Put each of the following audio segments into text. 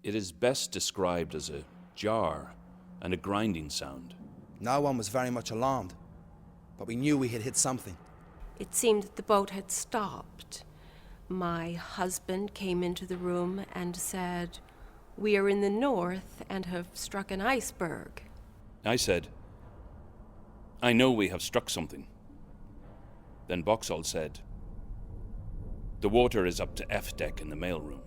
It is best described as a jar and a grinding sound. No one was very much alarmed, but we knew we had hit something. It seemed that the boat had stopped. My husband came into the room and said, "We are in the north and have struck an iceberg." I said, "I know we have struck something." Then Boxall said, "The water is up to F deck in the mailroom."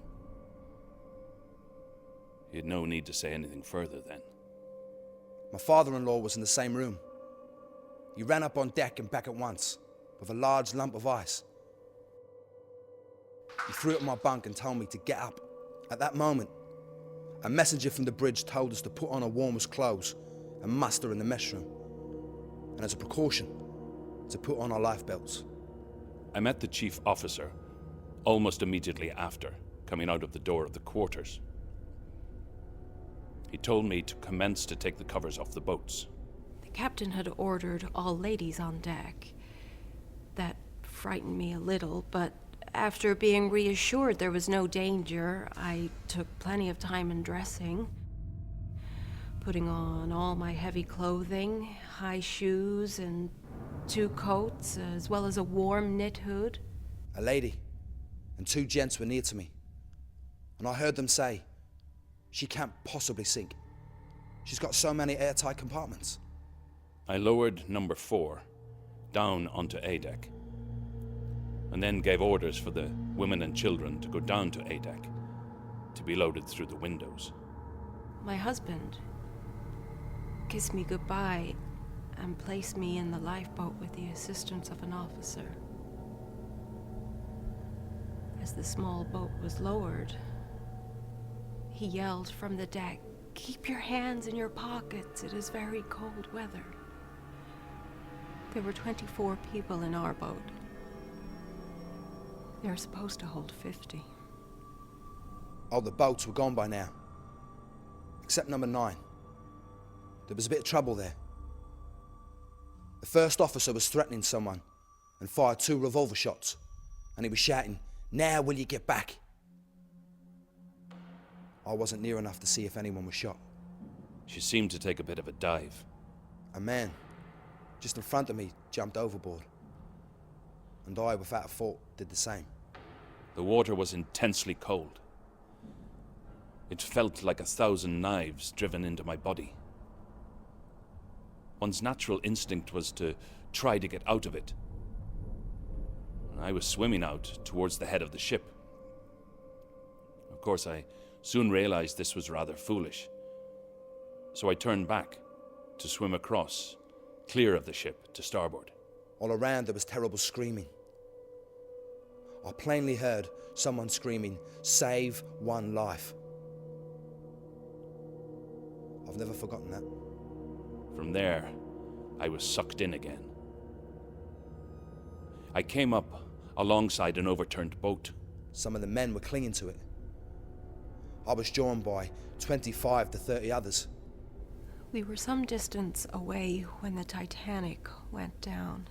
He had no need to say anything further then. My father-in-law was in the same room. He ran up on deck and back at once, with a large lump of ice. He threw it at my bunk and told me to get up. At that moment, a messenger from the bridge told us to put on our warmest clothes and muster in the mess room. And as a precaution, to put on our life belts. I met the chief officer almost immediately after, coming out of the door of the quarters. He told me to commence to take the covers off the boats. The captain had ordered all ladies on deck. That frightened me a little, but after being reassured there was no danger, I took plenty of time in dressing, putting on all my heavy clothing, high shoes, and 2 coats, as well as a warm knit hood. A lady and 2 gents were near to me, and I heard them say, "She can't possibly sink. She's got so many airtight compartments." I lowered number 4 down onto A deck, and then gave orders for the women and children to go down to A deck, to be loaded through the windows. My husband kissed me goodbye and placed me in the lifeboat with the assistance of an officer. As the small boat was lowered, he yelled from the deck, "Keep your hands in your pockets, it is very cold weather." There were 24 people in our boat. They're supposed to hold 50. All the boats were gone by now, except number 9. There was a bit of trouble there. The first officer was threatening someone and fired 2 revolver shots, and he was shouting, "Now will you get back?" I wasn't near enough to see if anyone was shot. She seemed to take a bit of a dive. A man just in front of me jumped overboard, and I, without a fault, did the same. The water was intensely cold. It felt like 1,000 knives driven into my body. One's natural instinct was to try to get out of it. I was swimming out towards the head of the ship. Of course, I soon realized this was rather foolish, so I turned back to swim across, clear of the ship, to starboard. All around there was terrible screaming. I plainly heard someone screaming, "Save one life." I've never forgotten that. From there, I was sucked in again. I came up alongside an overturned boat. Some of the men were clinging to it. I was joined by 25 to 30 others. We were some distance away when the Titanic went down.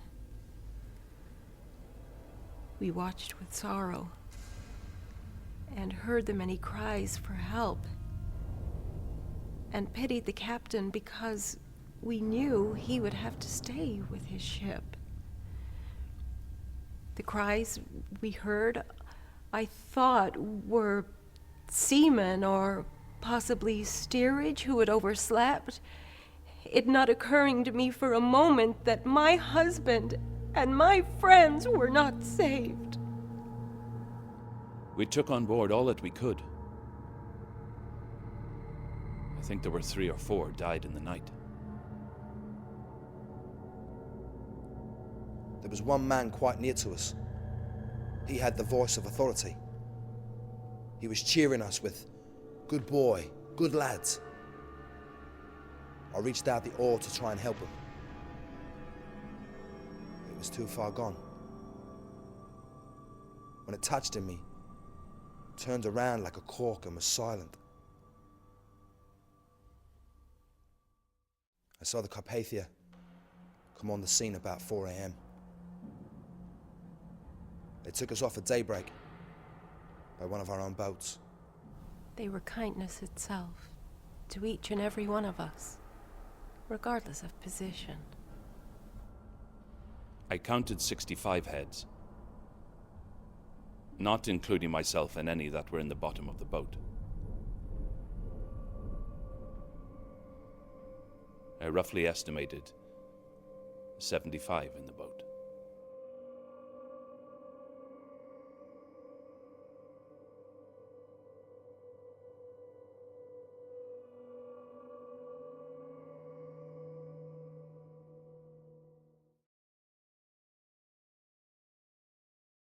We watched with sorrow and heard the many cries for help, and pitied the captain because we knew he would have to stay with his ship. The cries we heard, I thought, were seamen or possibly steerage who had overslept, it not occurring to me for a moment that my husband and my friends were not saved. We took on board all that we could. I think there were 3 or 4 died in the night. There was one man quite near to us. He had the voice of authority. He was cheering us with, "Good boy, good lads." I reached out the oar to try and help him. It was too far gone. When it touched in me, it turned around like a cork and was silent. I saw the Carpathia come on the scene about 4 a.m. They took us off at daybreak by one of our own boats. They were kindness itself, to each and every one of us, regardless of position. I counted 65 heads, not including myself and any that were in the bottom of the boat. I roughly estimated 75 in the boat.